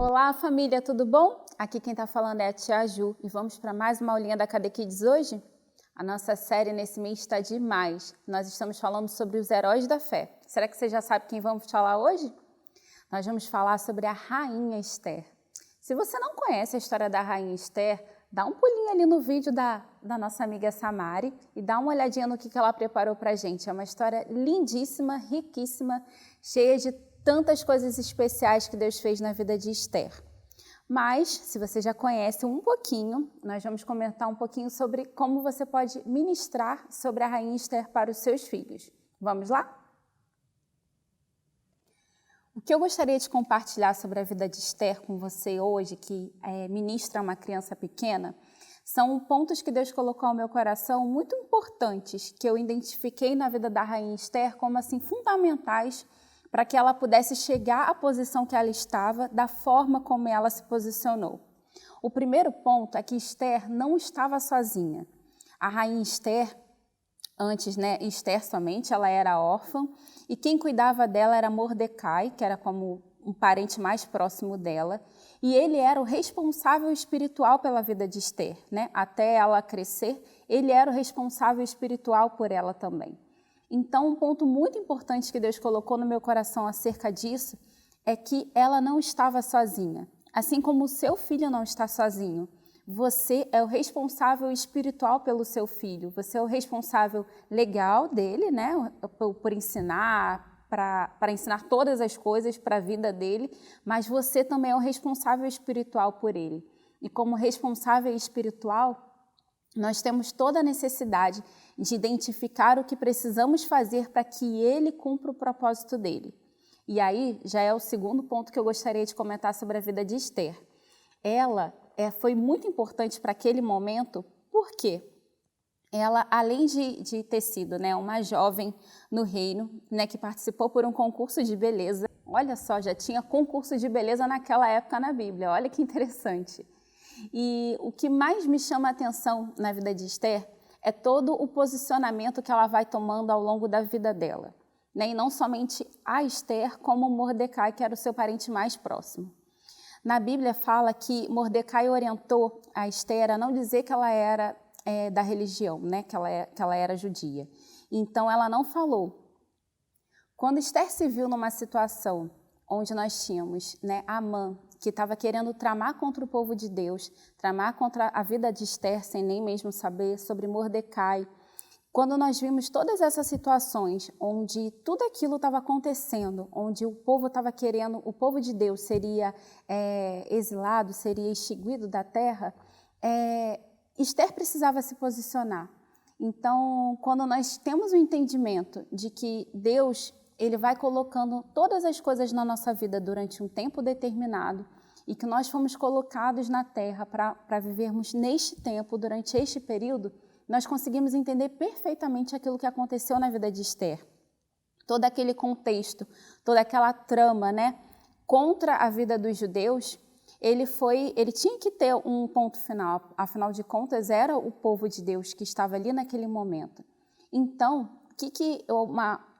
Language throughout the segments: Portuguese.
Olá, família, tudo bom? Aqui quem está falando é a Tia Ju e vamos para mais uma aulinha da KD Kids hoje? A nossa série nesse mês está demais. Nós estamos falando sobre os heróis da fé. Será que você já sabe quem vamos falar hoje? Nós vamos falar sobre a Rainha Esther. Se você não conhece a história da Rainha Esther, dá um pulinho ali no vídeo da nossa amiga Samari e dá uma olhadinha no que ela preparou para a gente. É uma história lindíssima, riquíssima, cheia de tantas coisas especiais que Deus fez na vida de Esther. Mas, se você já conhece um pouquinho, nós vamos comentar um pouquinho sobre como você pode ministrar sobre a Rainha Esther para os seus filhos. Vamos lá? O que eu gostaria de compartilhar sobre a vida de Esther com você hoje, que ministra uma criança pequena, são pontos que Deus colocou ao meu coração muito importantes, que eu identifiquei na vida da Rainha Esther como assim fundamentais para que ela pudesse chegar à posição que ela estava, da forma como ela se posicionou. O primeiro ponto é que Esther não estava sozinha. A Rainha Esther, antes, Esther somente, ela era órfã, e quem cuidava dela era Mordecai, que era como um parente mais próximo dela, e ele era o responsável espiritual pela vida de Esther, Até ela crescer, ele era o responsável espiritual por ela também. Então, um ponto muito importante que Deus colocou no meu coração acerca disso é que ela não estava sozinha. Assim como o seu filho não está sozinho, você é o responsável espiritual pelo seu filho, você é o responsável legal dele, por ensinar, para ensinar todas as coisas para a vida dele, mas você também é o responsável espiritual por ele. E como responsável espiritual, nós temos toda a necessidade de identificar o que precisamos fazer para que ele cumpra o propósito dele. E aí já é o segundo ponto que eu gostaria de comentar sobre a vida de Esther. Ela foi muito importante para aquele momento, porque ela, além de ter sido uma jovem no reino, que participou por um concurso de beleza, olha só, já tinha concurso de beleza naquela época na Bíblia, olha que interessante. E o que mais me chama a atenção na vida de Esther é todo o posicionamento que ela vai tomando ao longo da vida dela. E não somente a Esther, como Mordecai, que era o seu parente mais próximo. Na Bíblia fala que Mordecai orientou a Esther a não dizer que ela era da religião, que ela era judia. Então, ela não falou. Quando Esther se viu numa situação onde nós tínhamos Amã, que estava querendo tramar contra o povo de Deus, tramar contra a vida de Esther, sem nem mesmo saber, sobre Mordecai. Quando nós vimos todas essas situações, onde tudo aquilo estava acontecendo, onde o povo estava querendo, o povo de Deus seria exilado, seria extinguido da terra, Esther precisava se posicionar. Então, quando nós temos o entendimento de que Deus ele vai colocando todas as coisas na nossa vida durante um tempo determinado e que nós fomos colocados na terra para vivermos neste tempo, durante este período, nós conseguimos entender perfeitamente aquilo que aconteceu na vida de Esther. Todo aquele contexto, toda aquela trama, contra a vida dos judeus, ele tinha que ter um ponto final, afinal de contas era o povo de Deus que estava ali naquele momento. Então,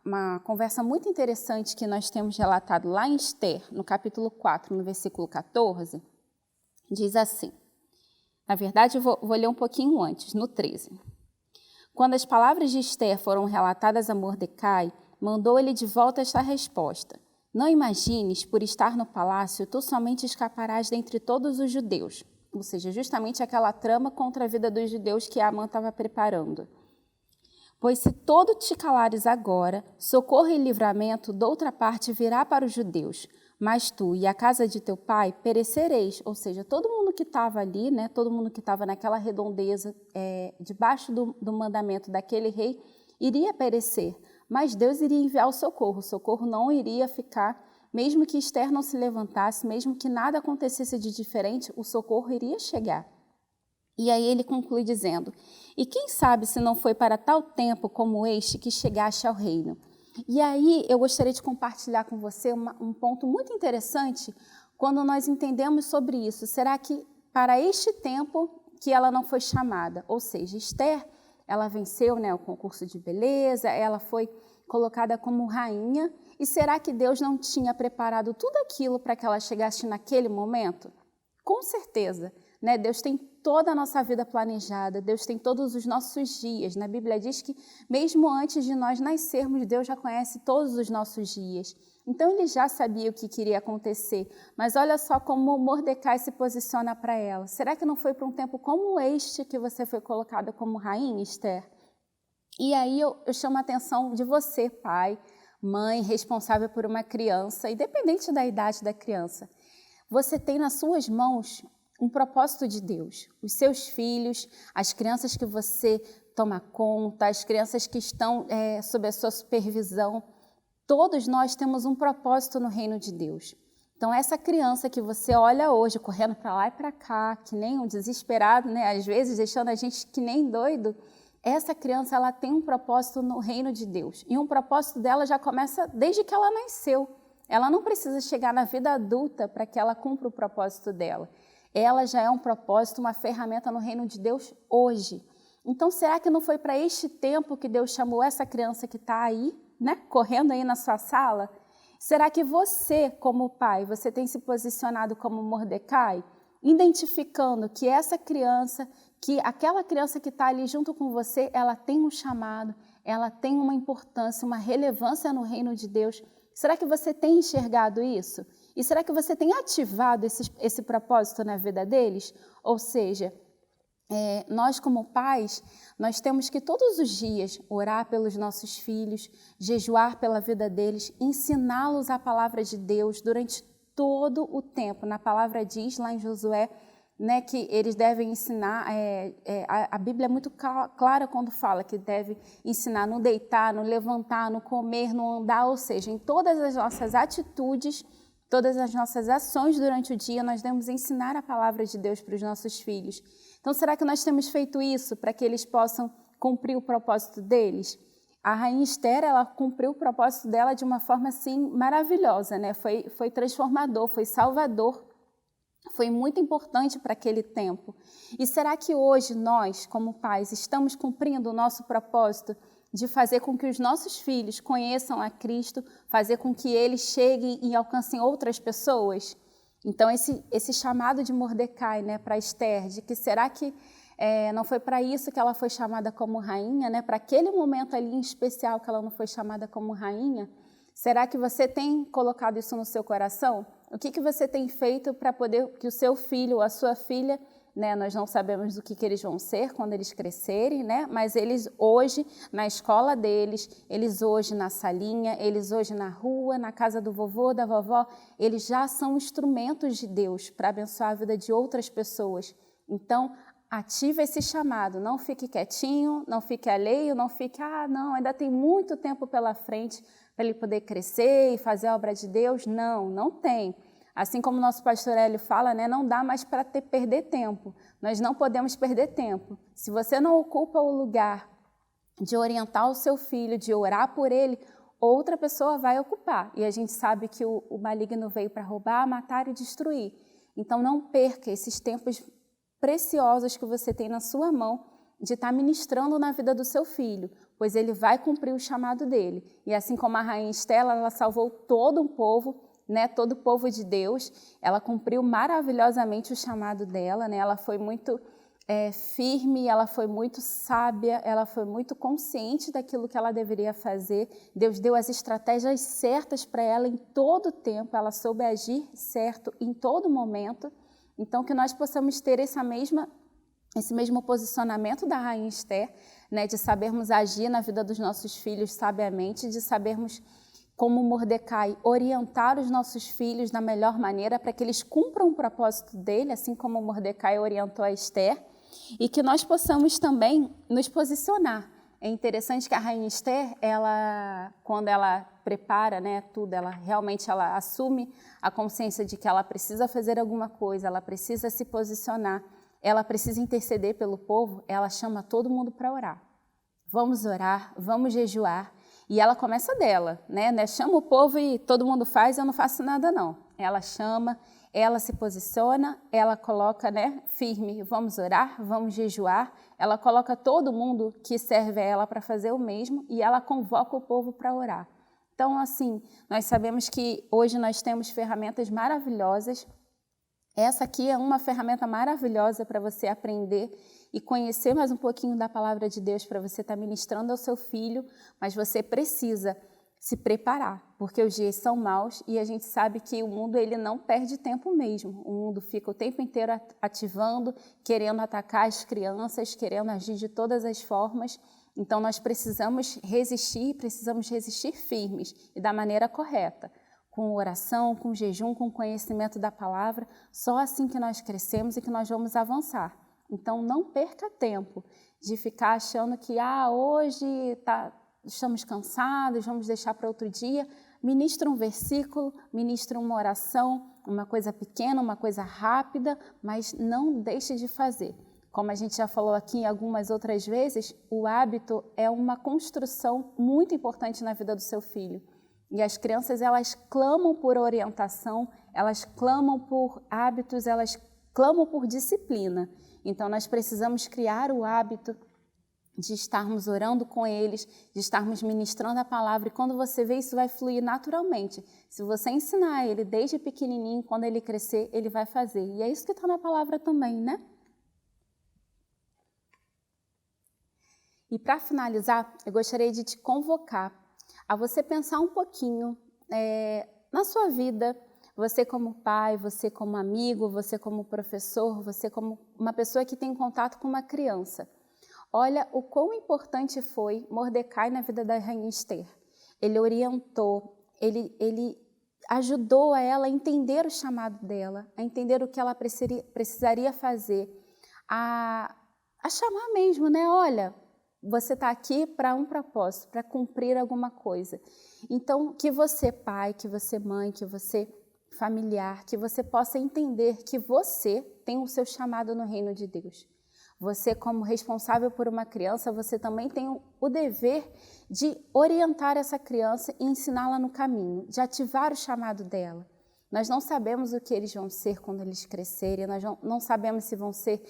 uma conversa muito interessante que nós temos relatado lá em Esther, no capítulo 4, no versículo 14, diz assim, na verdade eu vou ler um pouquinho antes, no 13. Quando as palavras de Esther foram relatadas a Mordecai, mandou ele de volta esta resposta, não imagines, por estar no palácio, tu somente escaparás dentre todos os judeus, ou seja, justamente aquela trama contra a vida dos judeus que Amã estava preparando. Pois se todo te calares agora, socorro e livramento doutra parte virá para os judeus, mas tu e a casa de teu pai perecereis, ou seja, todo mundo que estava ali, todo mundo que estava naquela redondeza, debaixo do mandamento daquele rei, iria perecer, mas Deus iria enviar o socorro não iria ficar, mesmo que Esther não se levantasse, mesmo que nada acontecesse de diferente, o socorro iria chegar. E aí ele conclui dizendo, e quem sabe se não foi para tal tempo como este que chegaste ao reino. E aí eu gostaria de compartilhar com você um ponto muito interessante quando nós entendemos sobre isso. Será que para este tempo que ela não foi chamada? Ou seja, Esther, ela venceu o concurso de beleza, ela foi colocada como rainha E será que Deus não tinha preparado tudo aquilo para que ela chegasse naquele momento? Com certeza, né? Deus tem toda a nossa vida planejada, Deus tem todos os nossos dias. Na Bíblia diz que mesmo antes de nós nascermos, Deus já conhece todos os nossos dias. Então ele já sabia o que queria acontecer. Mas olha só como Mordecai se posiciona para ela. Será que não foi para um tempo como este que você foi colocada como rainha, Esther? E aí eu chamo a atenção de você, pai, mãe, responsável por uma criança, independente da idade da criança. Você tem nas suas mãos um propósito de Deus. Os seus filhos, as crianças que você toma conta, as crianças que estão sob a sua supervisão, todos nós temos um propósito no reino de Deus. Então, essa criança que você olha hoje, correndo para lá e para cá, que nem um desesperado, né? Às vezes deixando a gente que nem doido, essa criança ela tem um propósito no reino de Deus. E um propósito dela já começa desde que ela nasceu. Ela não precisa chegar na vida adulta para que ela cumpra o propósito dela. Ela já é um propósito, uma ferramenta no reino de Deus hoje. Então, será que não foi para este tempo que Deus chamou essa criança que está aí, né, correndo aí na sua sala? Será que você, como pai, você tem se posicionado como Mordecai, identificando que essa criança, que aquela criança que está ali junto com você, ela tem um chamado, ela tem uma importância, uma relevância no reino de Deus? Será que você tem enxergado isso? E será que você tem ativado esse propósito na vida deles? Ou seja, nós como pais, nós temos que todos os dias orar pelos nossos filhos, jejuar pela vida deles, ensiná-los a palavra de Deus durante todo o tempo. Na palavra diz lá em Josué, né, que eles devem ensinar, a Bíblia é muito clara quando fala que deve ensinar no deitar, no levantar, no comer, no andar, ou seja, em todas as nossas atitudes, todas as nossas ações durante o dia, nós devemos ensinar a palavra de Deus para os nossos filhos. Então, será que nós temos feito isso para que eles possam cumprir o propósito deles? A rainha Esther, ela cumpriu o propósito dela de uma forma, assim, maravilhosa, né? Foi transformador, foi salvador, foi muito importante para aquele tempo. E será que hoje nós, como pais, estamos cumprindo o nosso propósito de fazer com que os nossos filhos conheçam a Cristo, fazer com que eles cheguem e alcancem outras pessoas? Então, esse chamado de Mordecai, né, para Esther, de que será que não foi para isso que ela foi chamada como rainha, né, para aquele momento ali em especial que ela não foi chamada como rainha? Será que você tem colocado isso no seu coração? O que você tem feito para poder que o seu filho ou a sua filha, né, nós não sabemos o que eles vão ser quando eles crescerem, né, mas eles hoje, na escola deles, eles hoje na salinha, eles hoje na rua, na casa do vovô, da vovó, eles já são instrumentos de Deus para abençoar a vida de outras pessoas. Então, ative esse chamado, não fique quietinho, não fique alheio, não fique, não, ainda tem muito tempo pela frente para ele poder crescer e fazer a obra de Deus. Não, não tem. Assim como o nosso pastor Hélio fala, né, não dá mais para perder tempo. Nós não podemos perder tempo. Se você não ocupa o lugar de orientar o seu filho, de orar por ele, outra pessoa vai ocupar. E a gente sabe que o maligno veio para roubar, matar e destruir. Então não perca esses tempos preciosos que você tem na sua mão de estar ministrando na vida do seu filho, pois ele vai cumprir o chamado dele. E assim como a rainha Esther, ela salvou todo um povo, né, todo o povo de Deus, ela cumpriu maravilhosamente o chamado dela, né, ela foi muito firme, ela foi muito sábia, ela foi muito consciente daquilo que ela deveria fazer. Deus deu as estratégias certas para ela em todo o tempo, ela soube agir certo em todo momento. Então, que nós possamos ter esse mesmo posicionamento da rainha Esther, né, de sabermos agir na vida dos nossos filhos sabiamente, de sabermos, como Mordecai, orientar os nossos filhos da melhor maneira para que eles cumpram o propósito dele, assim como Mordecai orientou a Esther, e que nós possamos também nos posicionar. É interessante que a rainha Esther, quando ela prepara, né, tudo, ela assume a consciência de que ela precisa fazer alguma coisa, ela precisa se posicionar, ela precisa interceder pelo povo, ela chama todo mundo para orar. Vamos orar, vamos jejuar. E ela começa dela, né? Chama o povo e todo mundo faz, eu não faço nada não. Ela chama, ela se posiciona, ela coloca, né, firme, vamos orar, vamos jejuar. Ela coloca todo mundo que serve a ela para fazer o mesmo e ela convoca o povo para orar. Então, assim, nós sabemos que hoje nós temos ferramentas maravilhosas. Essa aqui é uma ferramenta maravilhosa para você aprender e conhecer mais um pouquinho da palavra de Deus para você estar ministrando ao seu filho, mas você precisa se preparar, porque os dias são maus e a gente sabe que o mundo ele não perde tempo mesmo. O mundo fica o tempo inteiro ativando, querendo atacar as crianças, querendo agir de todas as formas. Então nós precisamos resistir firmes e da maneira correta, com oração, com jejum, com conhecimento da palavra. Só assim que nós crescemos e que nós vamos avançar. Então não perca tempo de ficar achando que hoje estamos cansados, vamos deixar para outro dia. Ministra um versículo, ministra uma oração, uma coisa pequena, uma coisa rápida, mas não deixe de fazer. Como a gente já falou aqui algumas outras vezes, o hábito é uma construção muito importante na vida do seu filho. E as crianças, elas clamam por orientação, elas clamam por hábitos, elas clamam por disciplina. Então, nós precisamos criar o hábito de estarmos orando com eles, de estarmos ministrando a palavra, e quando você vê, isso vai fluir naturalmente. Se você ensinar ele desde pequenininho, quando ele crescer, ele vai fazer. E é isso que está na palavra também, né? E para finalizar, eu gostaria de te convocar a você pensar um pouquinho na sua vida, você como pai, você como amigo, você como professor, você como uma pessoa que tem contato com uma criança. Olha o quão importante foi Mordecai na vida da rainha Esther. Ele orientou, ele ajudou ela a entender o chamado dela, a entender o que ela precisaria fazer, a chamar mesmo, né? Olha, você está aqui para um propósito, para cumprir alguma coisa. Então, que você pai, que você mãe, que você familiar, que você possa entender que você tem o seu chamado no reino de Deus. Você, como responsável por uma criança, você também tem o dever de orientar essa criança e ensiná-la no caminho, de ativar o chamado dela. Nós não sabemos o que eles vão ser quando eles crescerem, nós não sabemos se vão ser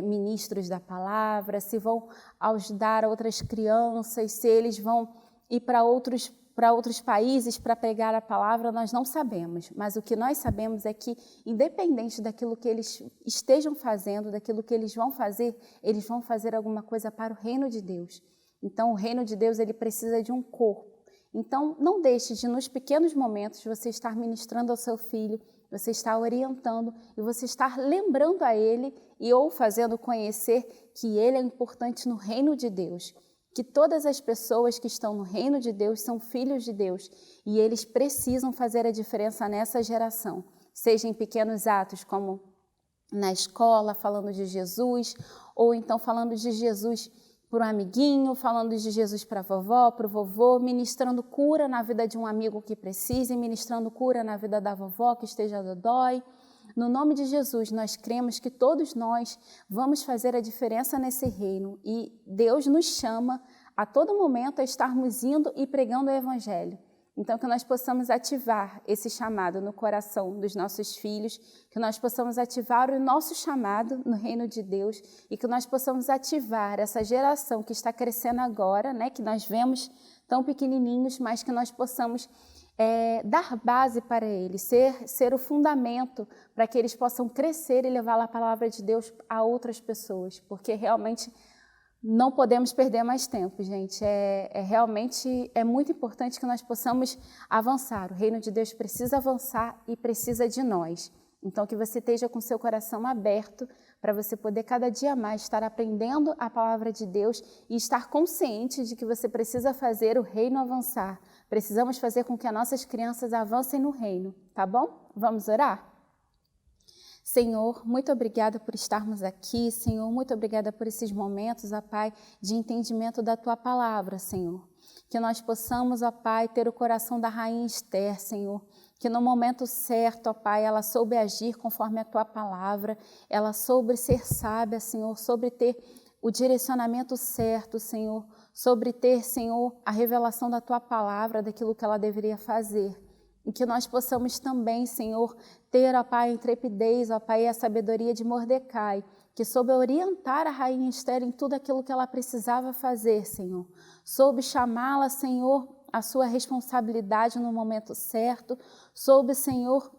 ministros da palavra, se vão ajudar outras crianças, se eles vão ir para outros países para pregar a palavra, nós não sabemos. Mas o que nós sabemos é que, independente daquilo que eles estejam fazendo, daquilo que eles vão fazer alguma coisa para o reino de Deus. Então, o reino de Deus ele precisa de um corpo. Então, não deixe de, nos pequenos momentos, você estar ministrando ao seu filho, você estar orientando e você estar lembrando a ele ou fazendo conhecer que ele é importante no reino de Deus, que todas as pessoas que estão no reino de Deus são filhos de Deus e eles precisam fazer a diferença nessa geração, seja em pequenos atos como na escola, falando de Jesus, ou então falando de Jesus para um amiguinho, falando de Jesus para a vovó, para o vovô, ministrando cura na vida de um amigo que precise, ministrando cura na vida da vovó que esteja dodói. No nome de Jesus, nós cremos que todos nós vamos fazer a diferença nesse reino e Deus nos chama a todo momento a estarmos indo e pregando o Evangelho. Então, que nós possamos ativar esse chamado no coração dos nossos filhos, que nós possamos ativar o nosso chamado no reino de Deus e que nós possamos ativar essa geração que está crescendo agora, né, que nós vemos tão pequenininhos, mas que nós possamos dar base para eles, ser o fundamento para que eles possam crescer e levar a palavra de Deus a outras pessoas, porque realmente não podemos perder mais tempo, gente. Realmente muito importante que nós possamos avançar. O reino de Deus precisa avançar e precisa de nós. Então, que você esteja com seu coração aberto para você poder cada dia mais estar aprendendo a palavra de Deus e estar consciente de que você precisa fazer o reino avançar. Precisamos fazer com que as nossas crianças avancem no reino, tá bom? Vamos orar? Senhor, muito obrigada por estarmos aqui, Senhor, muito obrigada por esses momentos, ó Pai, de entendimento da Tua palavra, Senhor. Que nós possamos, ó Pai, ter o coração da rainha Esther, Senhor, que no momento certo, ó Pai, ela soube agir conforme a Tua palavra, ela soube ser sábia, Senhor, sobre ter o direcionamento certo, Senhor, sobre ter, Senhor, a revelação da Tua palavra, daquilo que ela deveria fazer. E que nós possamos também, Senhor, ter, ó Pai, a intrepidez, ó Pai, e a sabedoria de Mordecai, que soube orientar a rainha Esther em tudo aquilo que ela precisava fazer, Senhor. Soube chamá-la, Senhor, a sua responsabilidade no momento certo, soube, Senhor,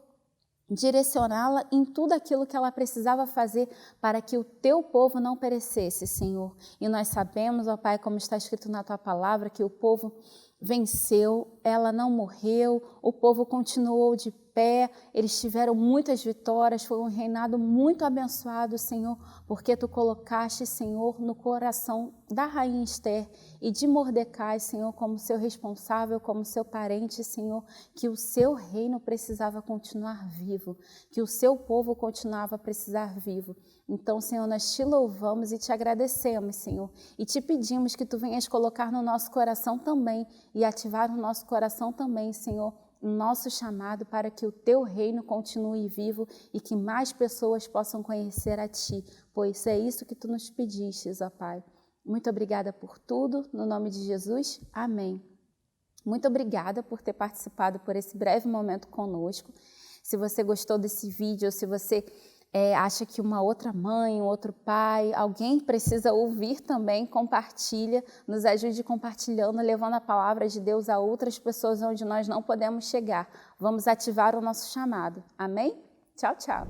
direcioná-la em tudo aquilo que ela precisava fazer para que o teu povo não perecesse, Senhor. E nós sabemos, ó Pai, como está escrito na tua palavra, que o povo venceu, ela não morreu, o povo continuou de pé, eles tiveram muitas vitórias, foi um reinado muito abençoado, Senhor, porque tu colocaste, Senhor, no coração da rainha Esther e de Mordecai, Senhor, como seu responsável, como seu parente, Senhor, que o seu reino precisava continuar vivo, que o seu povo continuava a precisar vivo. Então, Senhor, nós te louvamos e te agradecemos, Senhor, e te pedimos que tu venhas colocar no nosso coração também e ativar no nosso coração também, Senhor, o nosso chamado para que o teu reino continue vivo e que mais pessoas possam conhecer a ti, pois é isso que tu nos pedistes, ó Pai. Muito obrigada por tudo, no nome de Jesus, amém. Muito obrigada por ter participado por esse breve momento conosco. Se você gostou desse vídeo, ou se você acha que uma outra mãe, um outro pai, alguém precisa ouvir também, compartilha, nos ajude compartilhando, levando a palavra de Deus a outras pessoas onde nós não podemos chegar. Vamos ativar o nosso chamado. Amém? Tchau, tchau.